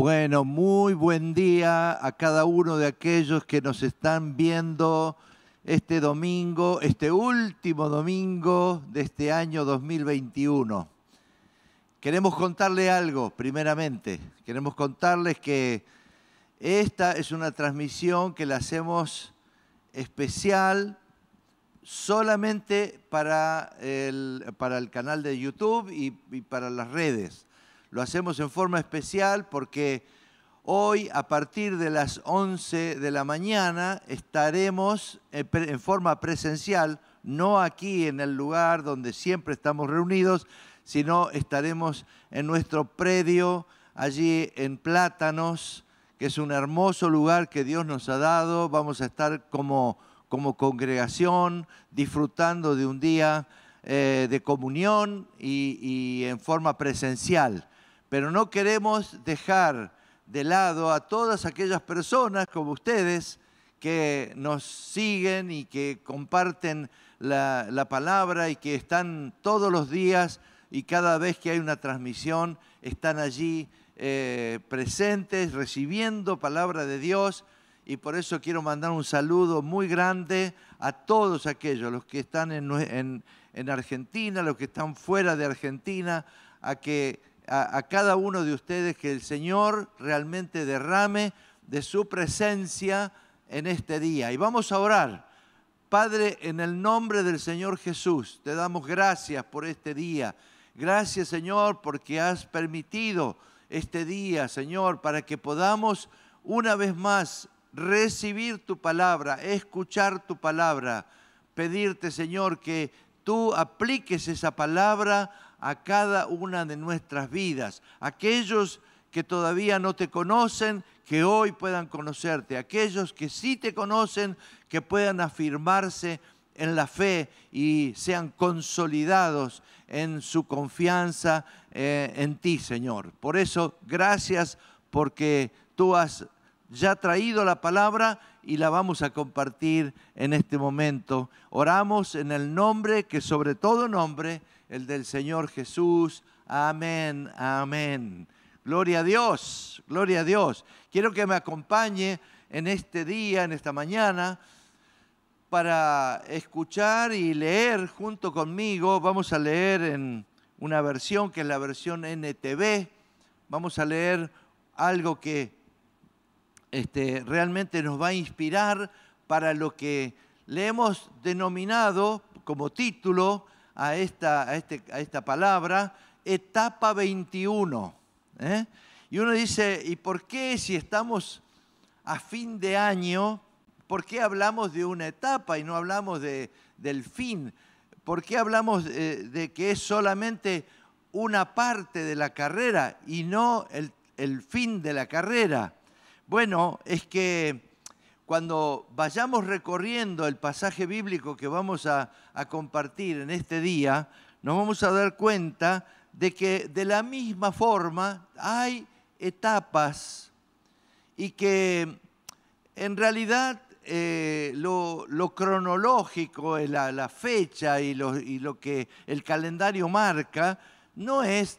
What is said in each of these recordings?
Bueno, muy buen día a cada uno de aquellos que nos están viendo este domingo, este último domingo de este año 2021. Queremos contarle algo, primeramente. Queremos contarles que esta es una transmisión que la hacemos especial solamente para el canal de YouTube y para las redes. Lo hacemos en forma especial porque hoy, a partir de las 11 de la mañana, estaremos en forma presencial, no aquí en el lugar donde siempre estamos reunidos, sino estaremos en nuestro predio, allí en Plátanos, que es un hermoso lugar que Dios nos ha dado. Vamos a estar como congregación, disfrutando de un día de comunión y en forma presencial. Pero no queremos dejar de lado a todas aquellas personas como ustedes que nos siguen y que comparten la palabra y que están todos los días y cada vez que hay una transmisión están allí presentes, recibiendo palabra de Dios. Y por eso quiero mandar un saludo muy grande a todos aquellos, los que están en Argentina, los que están fuera de Argentina, a cada uno de ustedes, que el Señor realmente derrame de su presencia en este día. Y vamos a orar. Padre, en el nombre del Señor Jesús, te damos gracias por este día. Gracias, Señor, porque has permitido este día, Señor, para que podamos una vez más recibir tu palabra, escuchar tu palabra. Pedirte, Señor, que tú apliques esa palabra a cada una de nuestras vidas. Aquellos que todavía no te conocen, que hoy puedan conocerte. Aquellos que sí te conocen, que puedan afirmarse en la fe y sean consolidados en su confianza en ti, Señor. Por eso, gracias, porque tú has ya traído la palabra y la vamos a compartir en este momento. Oramos en el nombre que sobre todo nombre, el del Señor Jesús. Amén, amén. Gloria a Dios, gloria a Dios. Quiero que me acompañe en este día, en esta mañana, para escuchar y leer junto conmigo. Vamos a leer en una versión que es la versión NTV. Vamos a leer algo que realmente nos va a inspirar para lo que le hemos denominado como título a esta palabra, etapa 21. Y uno dice, ¿y por qué si estamos a fin de año, por qué hablamos de una etapa y no hablamos del fin? ¿Por qué hablamos de que es solamente una parte de la carrera y no el fin de la carrera? Bueno, es que cuando vayamos recorriendo el pasaje bíblico que vamos a compartir en este día, nos vamos a dar cuenta de que de la misma forma hay etapas y que en realidad lo cronológico, la fecha y lo que el calendario marca no es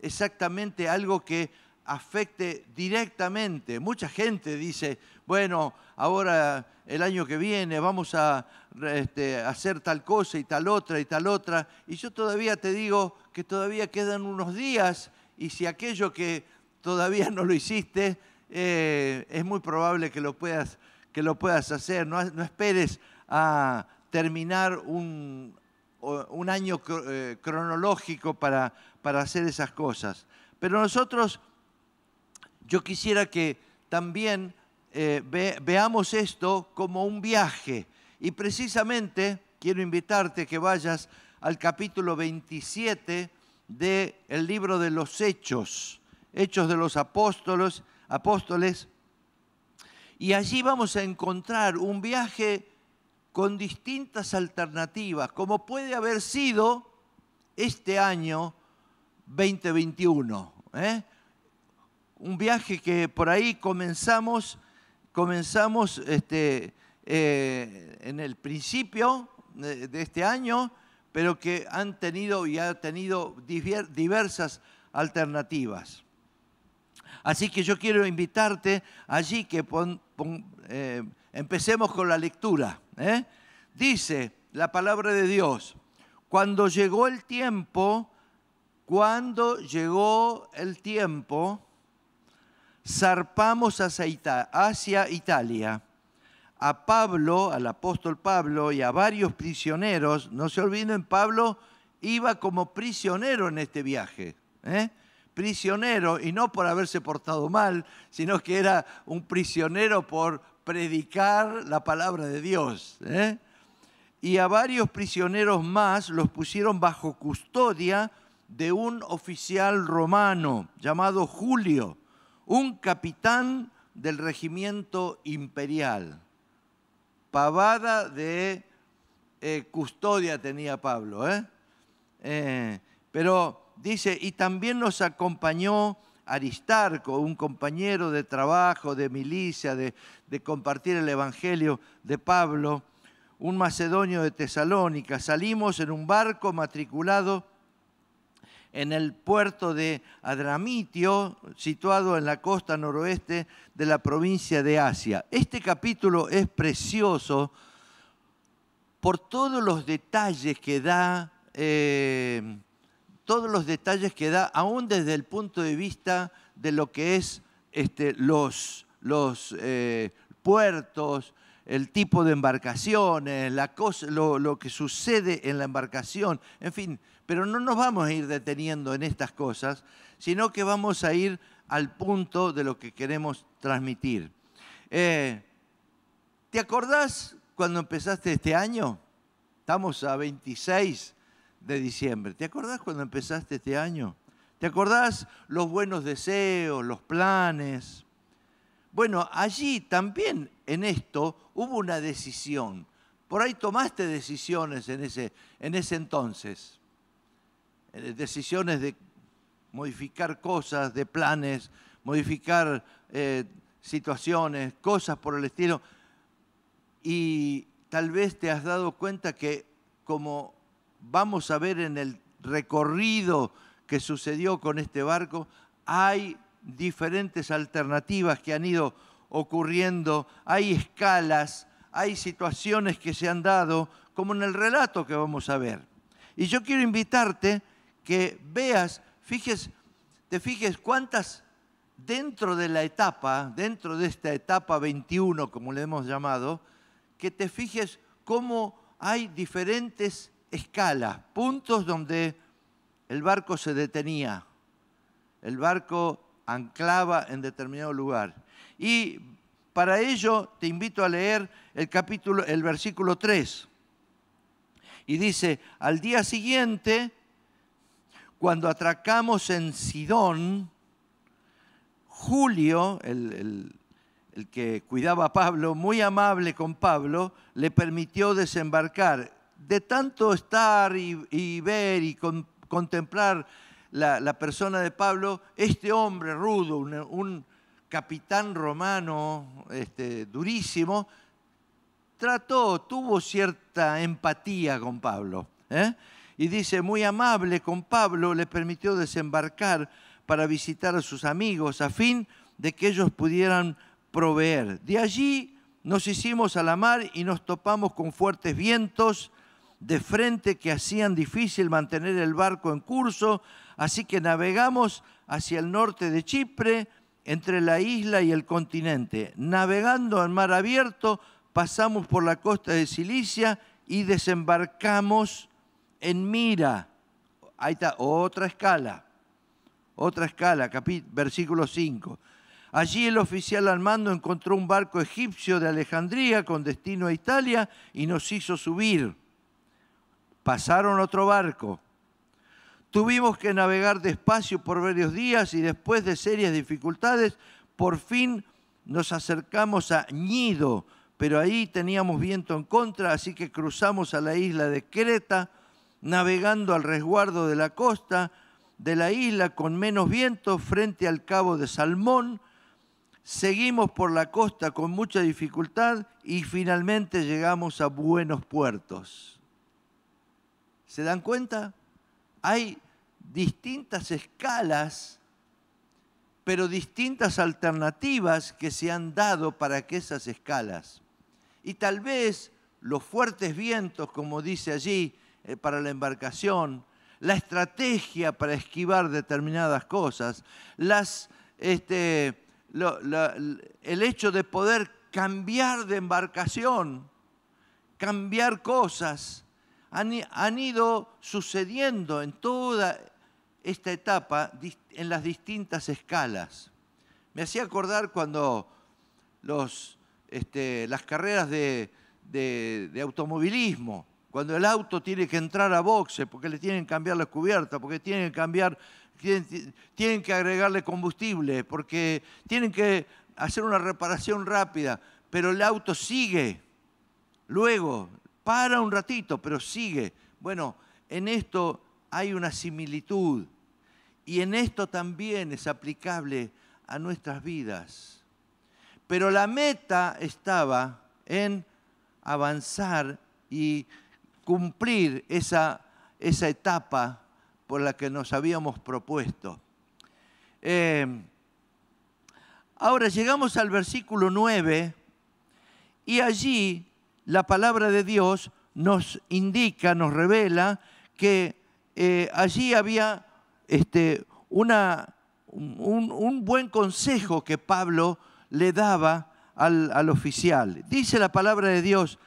exactamente algo que afecte directamente. Mucha gente dice, bueno, ahora el año que viene vamos a hacer tal cosa y tal otra y tal otra. Y yo todavía te digo que todavía quedan unos días y si aquello que todavía no lo hiciste, es muy probable que lo puedas hacer. No esperes a terminar un año cronológico para hacer esas cosas. Pero yo quisiera que también veamos esto como un viaje. Y precisamente quiero invitarte a que vayas al capítulo 27 del libro de los Hechos, Hechos de los Apóstoles. Y allí vamos a encontrar un viaje con distintas alternativas, como puede haber sido este año 2021. Un viaje que por ahí comenzamos en el principio de este año, pero que ha tenido diversas alternativas. Así que yo quiero invitarte allí que empecemos con la lectura. Dice la palabra de Dios, cuando llegó el tiempo, zarpamos hacia Italia. A Pablo, al apóstol Pablo y a varios prisioneros, no se olviden, Pablo iba como prisionero en este viaje. Prisionero, y no por haberse portado mal, sino que era un prisionero por predicar la palabra de Dios. Y a varios prisioneros más los pusieron bajo custodia de un oficial romano llamado Julio, un capitán del regimiento imperial. Pavada de custodia tenía Pablo. Pero dice, y también nos acompañó Aristarco, un compañero de trabajo, de milicia, de compartir el evangelio de Pablo, un macedonio de Tesalónica. Salimos en un barco matriculado en el puerto de Adramitio, situado en la costa noroeste de la provincia de Asia. Este capítulo es precioso por todos los detalles que da, aún desde el punto de vista de lo que es los puertos, el tipo de embarcaciones, lo que sucede en la embarcación, en fin. Pero no nos vamos a ir deteniendo en estas cosas, sino que vamos a ir al punto de lo que queremos transmitir. ¿Te acordás cuando empezaste este año? Estamos a 26 de diciembre. ¿Te acordás cuando empezaste este año? ¿Te acordás los buenos deseos, los planes? Bueno, allí también en esto hubo una decisión. Por ahí tomaste decisiones en ese entonces. Decisiones de modificar cosas, de planes, modificar situaciones, cosas por el estilo. Y tal vez te has dado cuenta que, como vamos a ver en el recorrido que sucedió con este barco, hay diferentes alternativas que han ido ocurriendo, hay escalas, hay situaciones que se han dado, como en el relato que vamos a ver. Y yo quiero invitarte que veas, te fijes cuántas dentro de esta etapa 21, como le hemos llamado, que te fijes cómo hay diferentes escalas, puntos donde el barco se detenía, el barco anclaba en determinado lugar. Y para ello te invito a leer el versículo 3. Y dice, al día siguiente, cuando atracamos en Sidón, Julio, el que cuidaba a Pablo, muy amable con Pablo, le permitió desembarcar. De tanto estar y ver y contemplar la persona de Pablo, este hombre rudo, un capitán romano durísimo, tuvo cierta empatía con Pablo. Y dice, muy amable con Pablo, le permitió desembarcar para visitar a sus amigos, a fin de que ellos pudieran proveer. De allí nos hicimos a la mar y nos topamos con fuertes vientos de frente que hacían difícil mantener el barco en curso, así que navegamos hacia el norte de Chipre, entre la isla y el continente. Navegando en mar abierto, pasamos por la costa de Cilicia y desembarcamos en Mira. Ahí está, otra escala, versículo 5. Allí el oficial al mando encontró un barco egipcio de Alejandría con destino a Italia y nos hizo subir. Pasaron otro barco. Tuvimos que navegar despacio por varios días y después de serias dificultades, por fin nos acercamos a Gnido, pero ahí teníamos viento en contra, así que cruzamos a la isla de Creta, navegando al resguardo de la costa de la isla con menos viento frente al cabo de Salmón. Seguimos por la costa con mucha dificultad y finalmente llegamos a buenos puertos. ¿Se dan cuenta? Hay distintas escalas, pero distintas alternativas que se han dado para que esas escalas. Y tal vez los fuertes vientos, como dice allí, para la embarcación, la estrategia para esquivar determinadas cosas, el hecho de poder cambiar de embarcación, cambiar cosas, han ido sucediendo en toda esta etapa en las distintas escalas. Me hacía acordar cuando las carreras de automovilismo, cuando el auto tiene que entrar a boxe porque le tienen que cambiar la cubierta, porque tienen que agregarle combustible, porque tienen que hacer una reparación rápida, pero el auto sigue. Luego, para un ratito, pero sigue. Bueno, en esto hay una similitud y en esto también es aplicable a nuestras vidas. Pero la meta estaba en avanzar y cumplir esa etapa por la que nos habíamos propuesto. Ahora llegamos al versículo 9 y allí la palabra de Dios nos indica, nos revela que allí había un buen consejo que Pablo le daba al oficial. Dice la palabra de Dios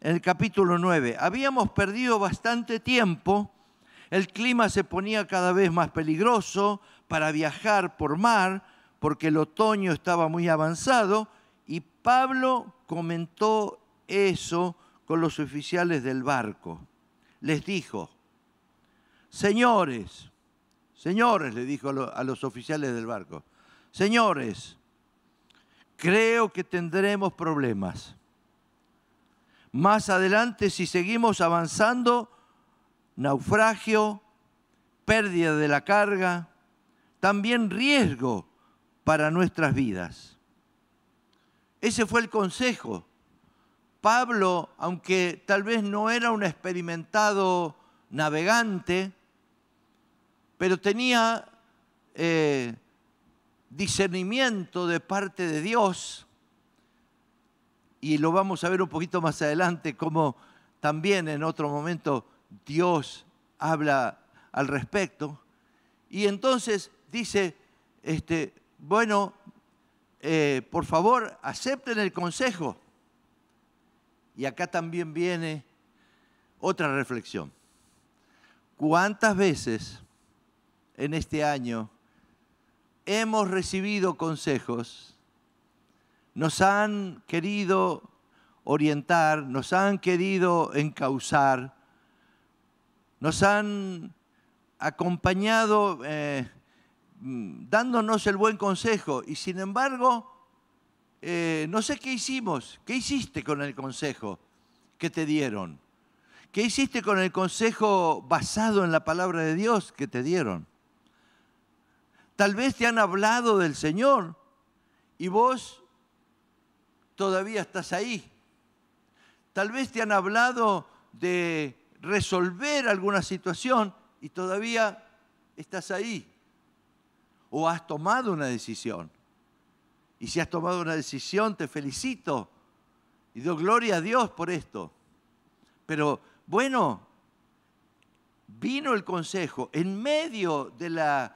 en el capítulo 9, habíamos perdido bastante tiempo, el clima se ponía cada vez más peligroso para viajar por mar, porque el otoño estaba muy avanzado, y Pablo comentó eso con los oficiales del barco. Les dijo, señores, le dijo a los oficiales del barco, señores, creo que tendremos problemas. Más adelante, si seguimos avanzando, naufragio, pérdida de la carga, también riesgo para nuestras vidas. Ese fue el consejo. Pablo, aunque tal vez no era un experimentado navegante, pero tenía discernimiento de parte de Dios, y lo vamos a ver un poquito más adelante, como también en otro momento Dios habla al respecto. Y entonces dice, por favor, acepten el consejo. Y acá también viene otra reflexión. ¿Cuántas veces en este año hemos recibido consejos? Nos han querido orientar, nos han querido encauzar, nos han acompañado dándonos el buen consejo y sin embargo, no sé qué hicimos. ¿Qué hiciste con el consejo que te dieron? ¿Qué hiciste con el consejo basado en la palabra de Dios que te dieron? Tal vez te han hablado del Señor y vos todavía estás ahí. Tal vez te han hablado de resolver alguna situación y todavía estás ahí. O has tomado una decisión. Y si has tomado una decisión, te felicito y doy gloria a Dios por esto. Pero bueno, vino el consejo en medio de la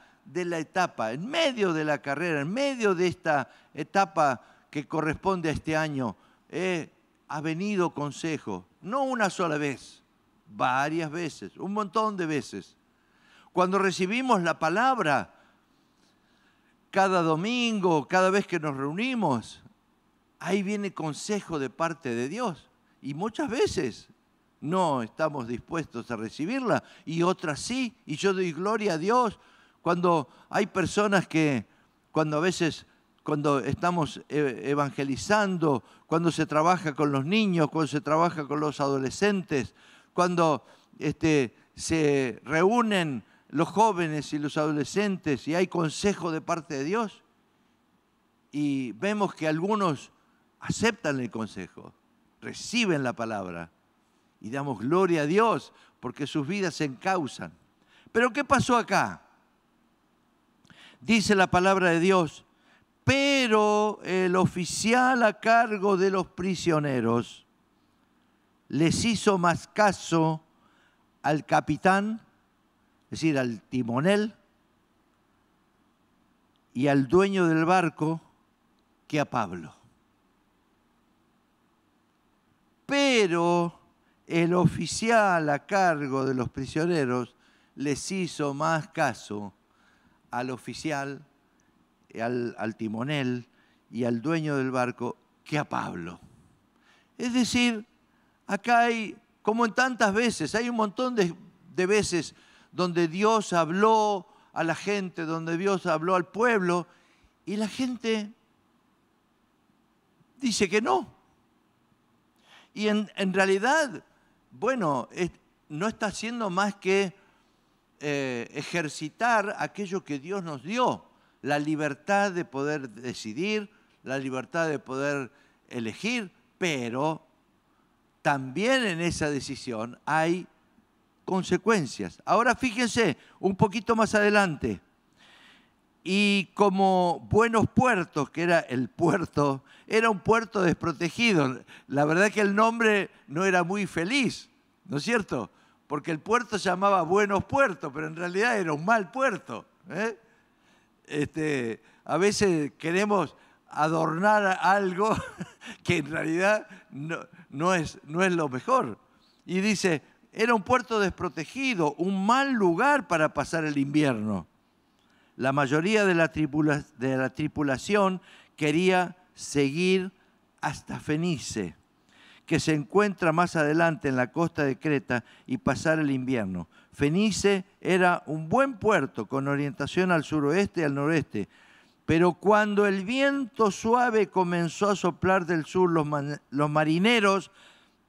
etapa, en medio de la carrera, en medio de esta etapa que corresponde a este año, ha venido consejo, no una sola vez, varias veces, un montón de veces. Cuando recibimos la palabra, cada domingo, cada vez que nos reunimos, ahí viene consejo de parte de Dios. Y muchas veces no estamos dispuestos a recibirla y otras sí. Y yo doy gloria a Dios cuando hay personas que, cuando estamos evangelizando, cuando se trabaja con los niños, cuando se trabaja con los adolescentes, cuando se reúnen los jóvenes y los adolescentes y hay consejo de parte de Dios y vemos que algunos aceptan el consejo, reciben la palabra y damos gloria a Dios porque sus vidas se encauzan. Pero ¿qué pasó acá? Dice la palabra de Dios, pero el oficial a cargo de los prisioneros les hizo más caso al capitán, es decir, al timonel, y al dueño del barco que a Pablo. Pero el oficial a cargo de los prisioneros les hizo más caso al oficial, al timonel y al dueño del barco que a Pablo. Es decir, acá hay, como en tantas veces, hay un montón de veces donde Dios habló a la gente, donde Dios habló al pueblo, y la gente dice que no. Y en realidad, bueno, no está haciendo más que ejercitar aquello que Dios nos dio, la libertad de poder decidir, la libertad de poder elegir, pero también en esa decisión hay consecuencias. Ahora fíjense, un poquito más adelante, y como Buenos Puertos, que era el puerto, era un puerto desprotegido. La verdad que el nombre no era muy feliz, ¿no es cierto? Porque el puerto se llamaba Buenos Puertos, pero en realidad era un mal puerto, ¿eh? A veces queremos adornar algo que en realidad no es lo mejor. Y dice, era un puerto desprotegido, un mal lugar para pasar el invierno. La mayoría de la tripulación quería seguir hasta Fenice, que se encuentra más adelante en la costa de Creta, y pasar el invierno. Fenice era un buen puerto con orientación al suroeste y al noreste, pero cuando el viento suave comenzó a soplar del sur, los marineros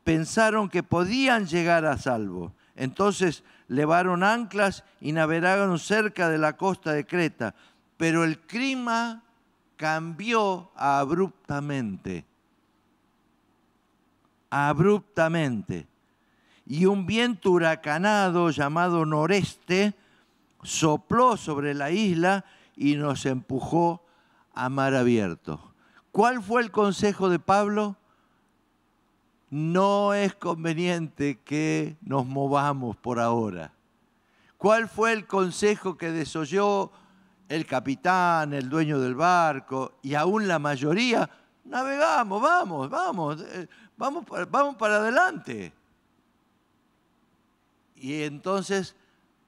pensaron que podían llegar a salvo. Entonces levaron anclas y navegaron cerca de la costa de Creta, pero el clima cambió abruptamente. Y un viento huracanado llamado noreste sopló sobre la isla y nos empujó a mar abierto. ¿Cuál fue el consejo de Pablo? No es conveniente que nos movamos por ahora. ¿Cuál fue el consejo que desoyó el capitán, el dueño del barco y aún la mayoría? Navegamos, vamos para adelante. Y entonces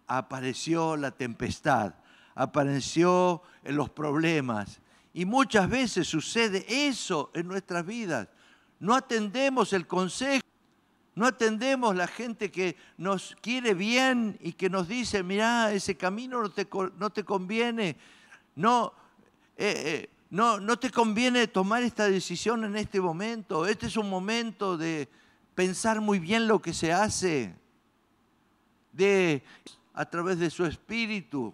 apareció la tempestad, apareció los problemas. Y muchas veces sucede eso en nuestras vidas. No atendemos el consejo, no atendemos la gente que nos quiere bien y que nos dice, mirá, ese camino no te conviene, no te conviene tomar esta decisión en este momento. Este es un momento de pensar muy bien lo que se hace, a través de su espíritu.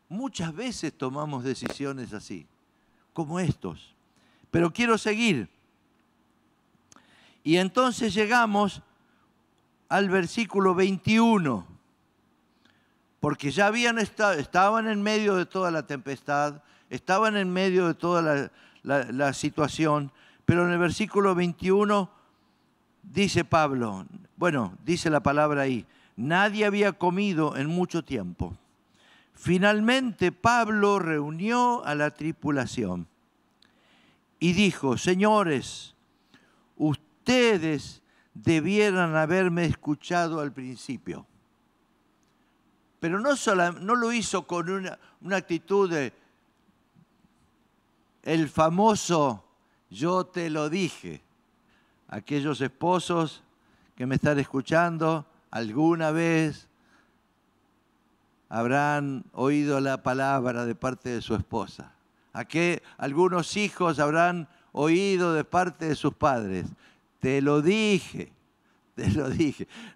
Muchas veces tomamos decisiones así, como estos. Pero quiero seguir. Y entonces llegamos al versículo 21. Porque ya estaban en medio de toda la tempestad, estaban en medio de toda la situación. Pero en el versículo 21 dice Pablo, dice la palabra ahí, nadie había comido en mucho tiempo. Finalmente Pablo reunió a la tripulación y dijo, señores, ustedes debieran haberme escuchado al principio. Pero no lo hizo con una actitud de el famoso yo te lo dije. Aquellos esposos que me están escuchando, alguna vez habrán oído la palabra de parte de su esposa. Algunos hijos habrán oído de parte de sus padres. Te lo dije.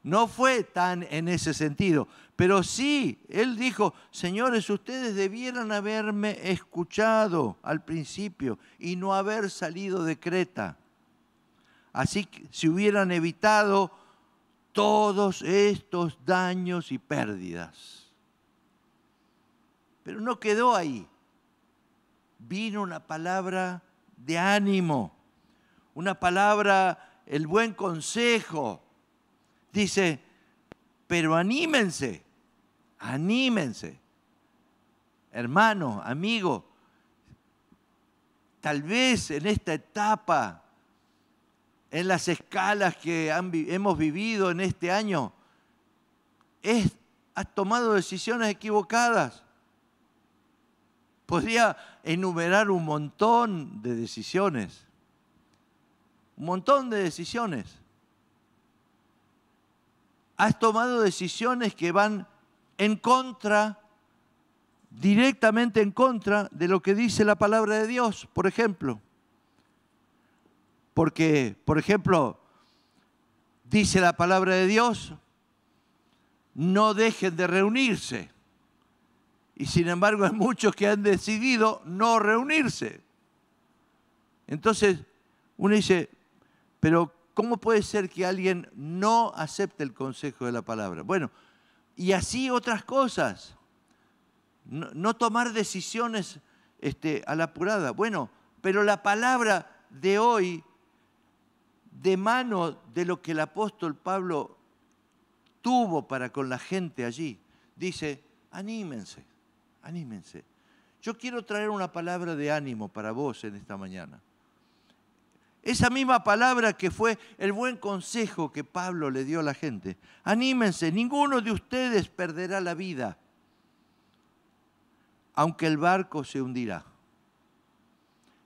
No fue tan en ese sentido, pero sí, él dijo, señores, ustedes debieran haberme escuchado al principio y no haber salido de Creta. Así que se hubieran evitado todos estos daños y pérdidas. Pero no quedó ahí. Vino una palabra de ánimo, una palabra, el buen consejo. Dice, pero anímense, anímense. Hermano, amigo, tal vez en esta etapa, en las escalas que hemos vivido en este año, has tomado decisiones equivocadas. Podría enumerar un montón de decisiones. Un montón de decisiones. Has tomado decisiones que van en contra, directamente en contra de lo que dice la palabra de Dios, por ejemplo. Porque, por ejemplo, dice la palabra de Dios, no dejen de reunirse. Y sin embargo hay muchos que han decidido no reunirse. Entonces uno dice, pero ¿cómo puede ser que alguien no acepte el consejo de la palabra? Bueno, y así otras cosas. No tomar decisiones a la apurada. Bueno, pero la palabra de hoy, de mano de lo que el apóstol Pablo tuvo para con la gente allí, dice, anímense. Anímense. Yo quiero traer una palabra de ánimo para vos en esta mañana. Esa misma palabra que fue el buen consejo que Pablo le dio a la gente. Anímense, ninguno de ustedes perderá la vida, aunque el barco se hundirá.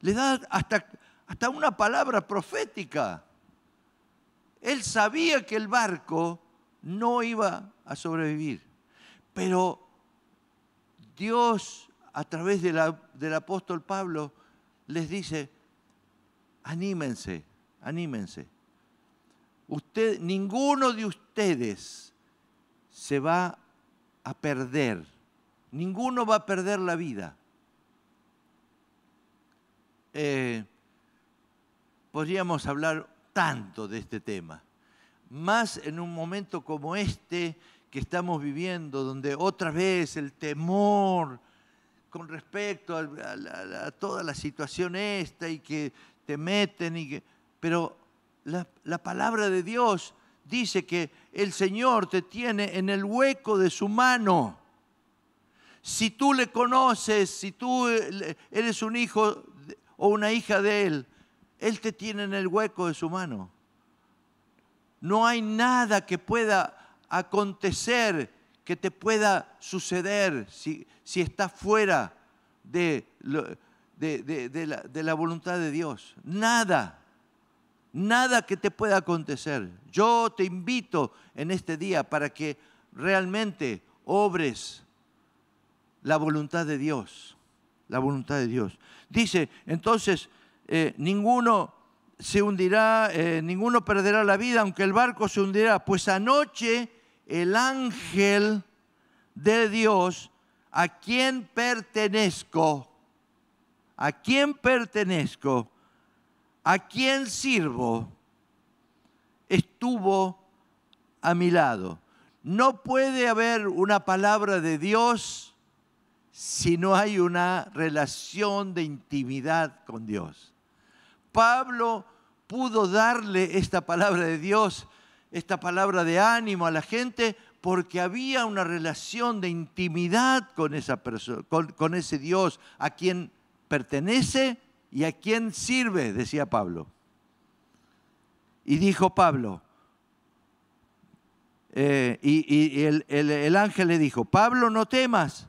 Le da hasta una palabra profética. Él sabía que el barco no iba a sobrevivir, pero Dios, a través del apóstol Pablo, les dice, anímense, anímense. Ninguno de ustedes se va a perder. Ninguno va a perder la vida. Podríamos hablar tanto de este tema, más en un momento como este que estamos viviendo, donde otra vez el temor con respecto a toda la situación esta y que te meten, pero la palabra de Dios dice que el Señor te tiene en el hueco de su mano. Si tú le conoces, si tú eres un hijo o una hija de Él, Él te tiene en el hueco de su mano. No hay nada que pueda acontecer, que te pueda suceder si estás fuera de la voluntad de Dios. Nada que te pueda acontecer. Yo te invito en este día para que realmente obres la voluntad de Dios. La voluntad de Dios. Dice, entonces, ninguno se hundirá, ninguno perderá la vida, aunque el barco se hundirá. Pues anoche el ángel de Dios, a quien pertenezco, a quien sirvo, estuvo a mi lado. No puede haber una palabra de Dios si no hay una relación de intimidad con Dios. Pablo pudo darle esta palabra de Dios, esta palabra de ánimo a la gente, porque había una relación de intimidad con esa persona, con ese Dios a quien pertenece y a quien sirve, decía Pablo. Y dijo Pablo, el ángel le dijo, Pablo, no temas,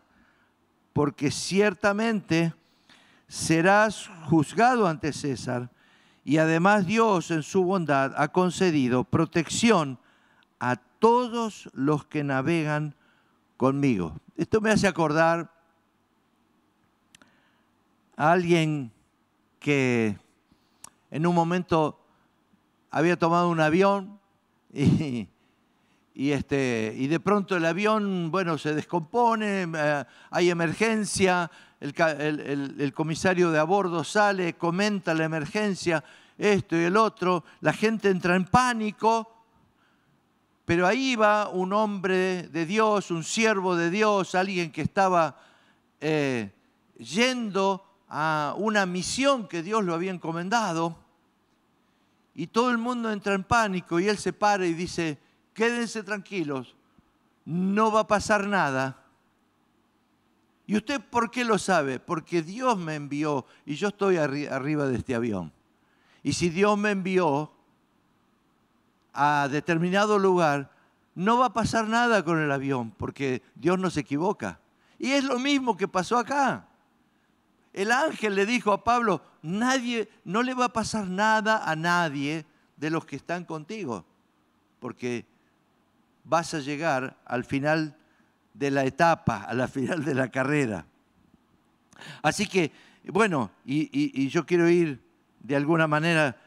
porque ciertamente serás juzgado ante César, y además Dios en su bondad ha concedido protección a todos los que navegan conmigo. Esto me hace acordar a alguien que en un momento había tomado un avión y de pronto el avión, bueno, se descompone, hay emergencia, el comisario de a bordo sale, comenta la emergencia, esto y el otro, la gente entra en pánico, pero ahí va un hombre de Dios, un siervo de Dios, alguien que estaba yendo a una misión que Dios lo había encomendado, y todo el mundo entra en pánico y él se para y dice, quédense tranquilos, no va a pasar nada. ¿Y usted por qué lo sabe? Porque Dios me envió y yo estoy arriba de este avión. Y si Dios me envió a determinado lugar, no va a pasar nada con el avión, porque Dios no se equivoca. Y es lo mismo que pasó acá. El ángel le dijo a Pablo, no le va a pasar nada a nadie de los que están contigo, porque vas a llegar al final de la etapa, a la final de la carrera. Así que, bueno, y yo quiero ir de alguna manera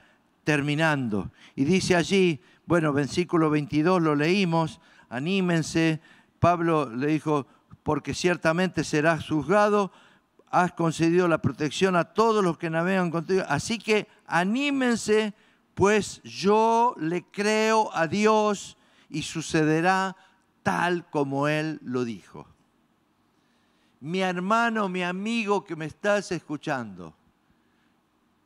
terminando. Y dice allí, bueno, versículo 22 lo leímos, anímense. Pablo le dijo, porque ciertamente serás juzgado, has concedido la protección a todos los que navegan contigo. Así que anímense, pues yo le creo a Dios y sucederá tal como Él lo dijo. Mi hermano, mi amigo que me estás escuchando,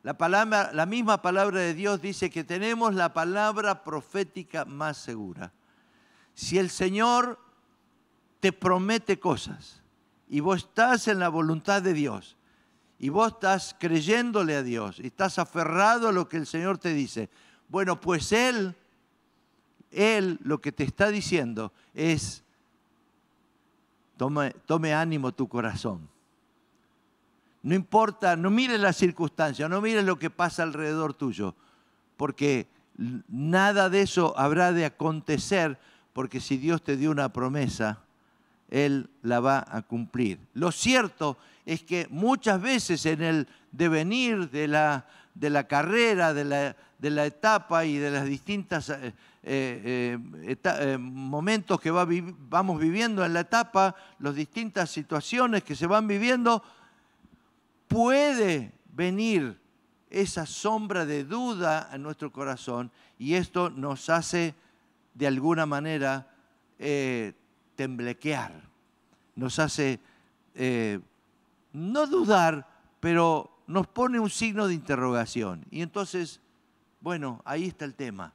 la misma palabra de Dios dice que tenemos la palabra profética más segura. Si el Señor te promete cosas y vos estás en la voluntad de Dios y vos estás creyéndole a Dios y estás aferrado a lo que el Señor te dice, bueno, pues Él lo que te está diciendo es, tome ánimo tu corazón. No importa, no mires las circunstancias, no mires lo que pasa alrededor tuyo, porque nada de eso habrá de acontecer, porque si Dios te dio una promesa, Él la va a cumplir. Lo cierto es que muchas veces en el devenir de la carrera, de la etapa y de las distintas momentos que vamos viviendo en la etapa, las distintas situaciones que se van viviendo, puede venir esa sombra de duda en nuestro corazón y esto nos hace de alguna manera temblequear, nos hace no dudar, pero nos pone un signo de interrogación. Y entonces, bueno, ahí está el tema.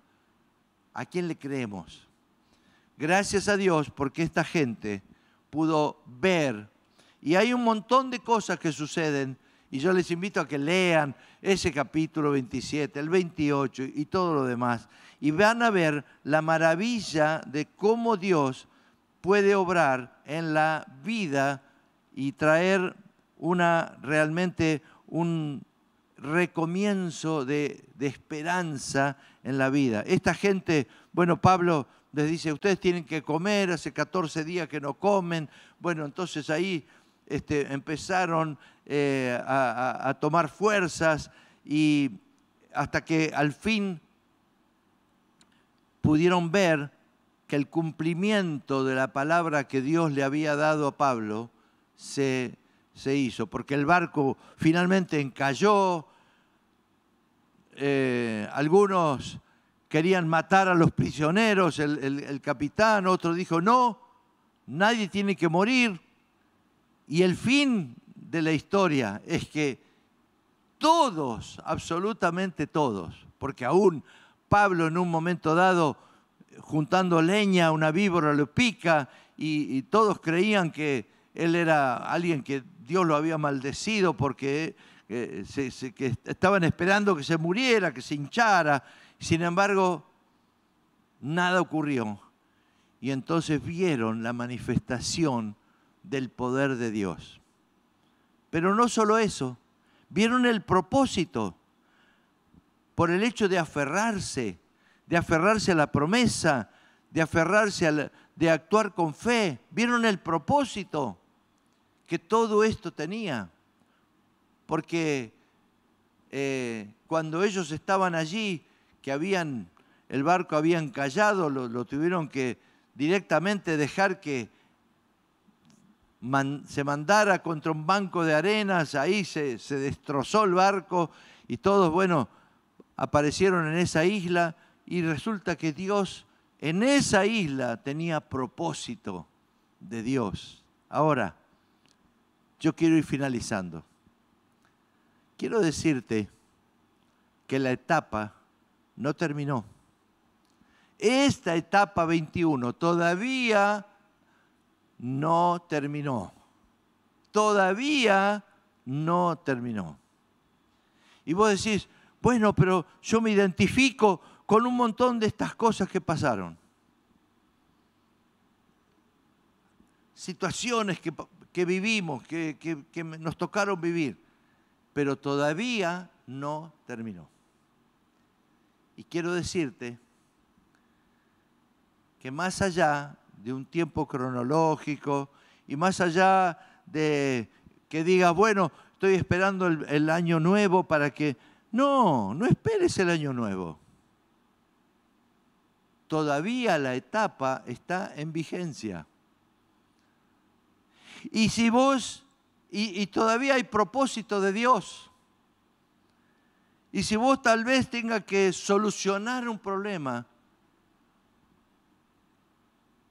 ¿A quién le creemos? Gracias a Dios porque esta gente pudo ver. Y hay un montón de cosas que suceden y yo les invito a que lean ese capítulo 27, el 28 y todo lo demás. Y van a ver la maravilla de cómo Dios puede obrar en la vida y traer realmente un recomienzo de esperanza en la vida. Esta gente, bueno, Pablo les dice, ustedes tienen que comer, hace 14 días que no comen. Bueno, entonces ahí empezaron a tomar fuerzas y hasta que al fin pudieron ver que el cumplimiento de la palabra que Dios le había dado a Pablo se hizo, porque el barco finalmente encalló, algunos querían matar a los prisioneros, el capitán, otro dijo, no, nadie tiene que morir, y el fin de la historia es que todos, absolutamente todos, porque aún Pablo en un momento dado, juntando leña, una víbora lo pica y todos creían que él era alguien que Dios lo había maldecido porque que estaban esperando que se muriera, que se hinchara. Sin embargo, nada ocurrió. Y entonces vieron la manifestación del poder de Dios. Pero no solo eso, vieron el propósito por el hecho de aferrarse a la promesa, de actuar con fe. Vieron el propósito que todo esto tenía. Porque cuando ellos estaban allí, que el barco había encallado, lo tuvieron que directamente dejar que se mandara contra un banco de arenas, ahí se destrozó el barco y todos, bueno, aparecieron en esa isla y resulta que Dios en esa isla tenía propósito de Dios. Ahora, yo quiero ir finalizando. Quiero decirte que la etapa no terminó. Esta etapa 21 todavía no terminó. Todavía no terminó. Y vos decís, bueno, pero yo me identifico con un montón de estas cosas que pasaron. Situaciones que vivimos, que nos tocaron vivir, pero todavía no terminó. Y quiero decirte que más allá de un tiempo cronológico y más allá de que digas, bueno, estoy esperando el año nuevo para que... No, no esperes el año nuevo. Todavía la etapa está en vigencia. Y si vos, y todavía hay propósito de Dios, y si vos tal vez tengas que solucionar un problema,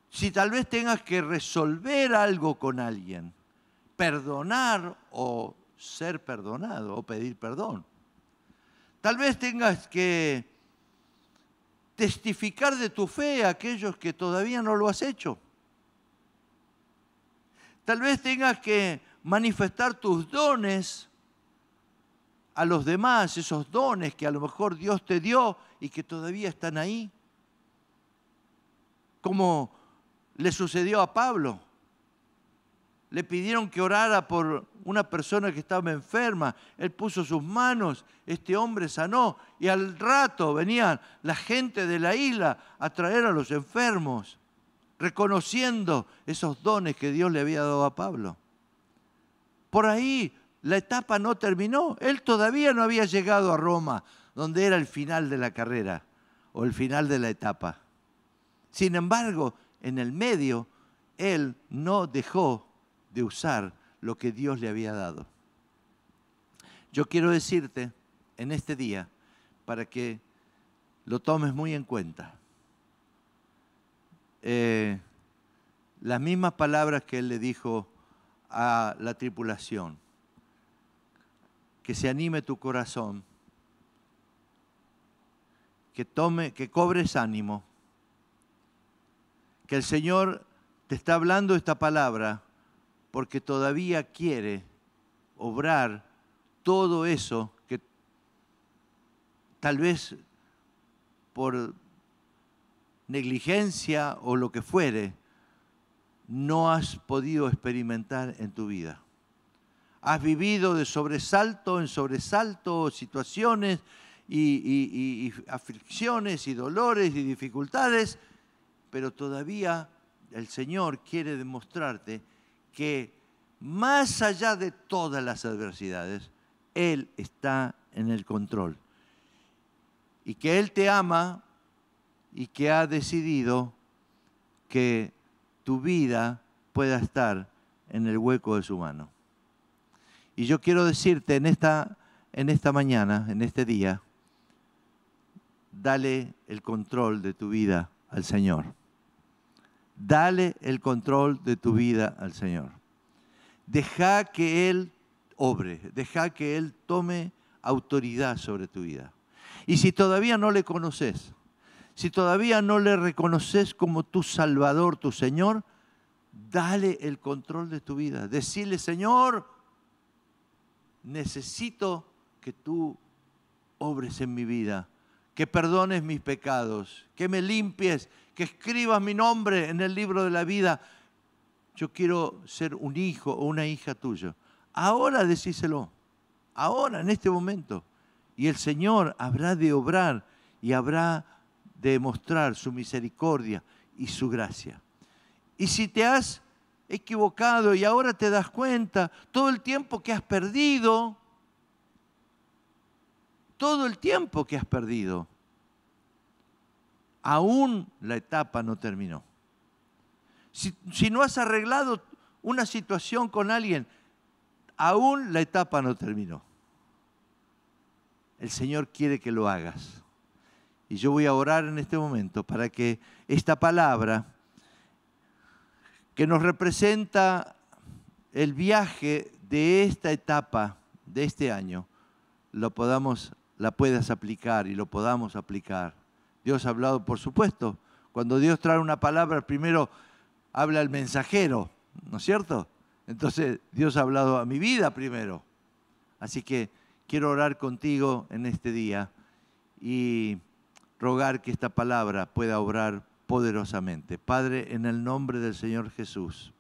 si tal vez tengas que resolver algo con alguien, perdonar o ser perdonado o pedir perdón, tal vez tengas que testificar de tu fe a aquellos que todavía no lo has hecho. Tal vez tengas que manifestar tus dones a los demás, esos dones que a lo mejor Dios te dio y que todavía están ahí. Como le sucedió a Pablo. Le pidieron que orara por una persona que estaba enferma. Él puso sus manos, este hombre sanó. Y al rato venían la gente de la isla a traer a los enfermos, reconociendo esos dones que Dios le había dado a Pablo. Por ahí la etapa no terminó. Él todavía no había llegado a Roma, donde era el final de la carrera o el final de la etapa. Sin embargo, en el medio, él no dejó de usar lo que Dios le había dado. Yo quiero decirte en este día, para que lo tomes muy en cuenta, las mismas palabras que él le dijo a la tripulación: que se anime tu corazón, que cobres ánimo, que el Señor te está hablando esta palabra porque todavía quiere obrar todo eso que tal vez por negligencia o lo que fuere, no has podido experimentar en tu vida. Has vivido de sobresalto en sobresalto situaciones y aflicciones y dolores y dificultades, pero todavía el Señor quiere demostrarte que más allá de todas las adversidades, Él está en el control. Y que Él te ama y que ha decidido que tu vida pueda estar en el hueco de su mano. Y yo quiero decirte en esta mañana, en este día, dale el control de tu vida al Señor. Dale el control de tu vida al Señor. Deja que Él obre, deja que Él tome autoridad sobre tu vida. Y si todavía no le conoces, si todavía no le reconoces como tu Salvador, tu Señor, dale el control de tu vida. Decile: Señor, necesito que tú obres en mi vida, que perdones mis pecados, que me limpies, que escribas mi nombre en el libro de la vida. Yo quiero ser un hijo o una hija tuya. Ahora decíselo, ahora, en este momento. Y el Señor habrá de obrar y habrá de mostrar su misericordia y su gracia. Y si te has equivocado y ahora te das cuenta, todo el tiempo que has perdido, aún la etapa no terminó. Si no has arreglado una situación con alguien, aún la etapa no terminó. el Señor quiere que lo hagas. Y yo voy a orar en este momento para que esta palabra, que nos representa el viaje de esta etapa, de este año, la puedas aplicar y lo podamos aplicar. Dios ha hablado, por supuesto. Cuando Dios trae una palabra, primero habla el mensajero, ¿no es cierto? Entonces Dios ha hablado a mi vida primero. Así que quiero orar contigo en este día y rogar que esta palabra pueda obrar poderosamente. Padre, en el nombre del Señor Jesús,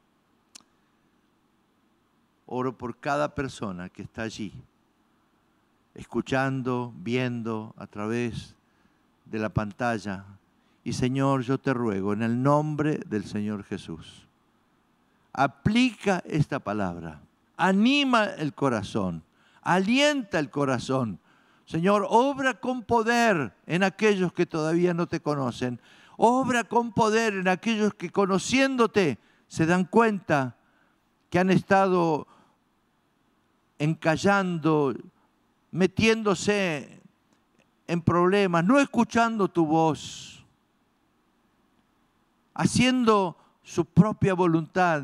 oro por cada persona que está allí, escuchando, viendo a través de la pantalla. Y Señor, yo te ruego en el nombre del Señor Jesús, aplica esta palabra, anima el corazón, alienta el corazón. Señor, obra con poder en aquellos que todavía no te conocen. Obra con poder en aquellos que, conociéndote, se dan cuenta que han estado encallando, metiéndose en problemas, no escuchando tu voz, haciendo su propia voluntad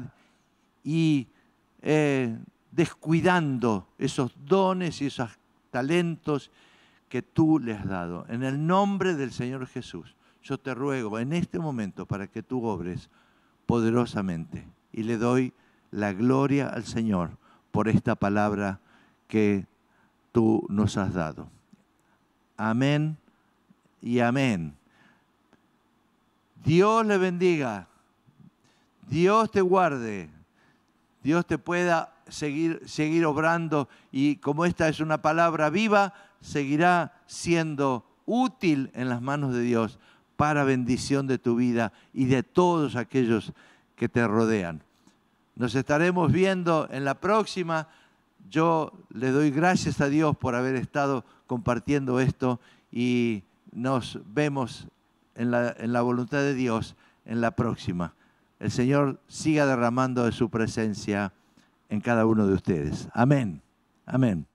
y descuidando esos dones y esos talentos que tú le has dado. En el nombre del Señor Jesús, yo te ruego en este momento para que tú obres poderosamente. Y le doy la gloria al Señor por esta palabra que tú nos has dado. Amén y amén. Dios le bendiga. Dios te guarde. Dios te pueda seguir obrando, y como esta es una palabra viva, seguirá siendo útil en las manos de Dios para bendición de tu vida y de todos aquellos que te rodean. Nos estaremos viendo en la próxima. Yo le doy gracias a Dios por haber estado compartiendo esto y nos vemos en la voluntad de Dios en la próxima. El Señor siga derramando de su presencia en cada uno de ustedes. Amén. Amén.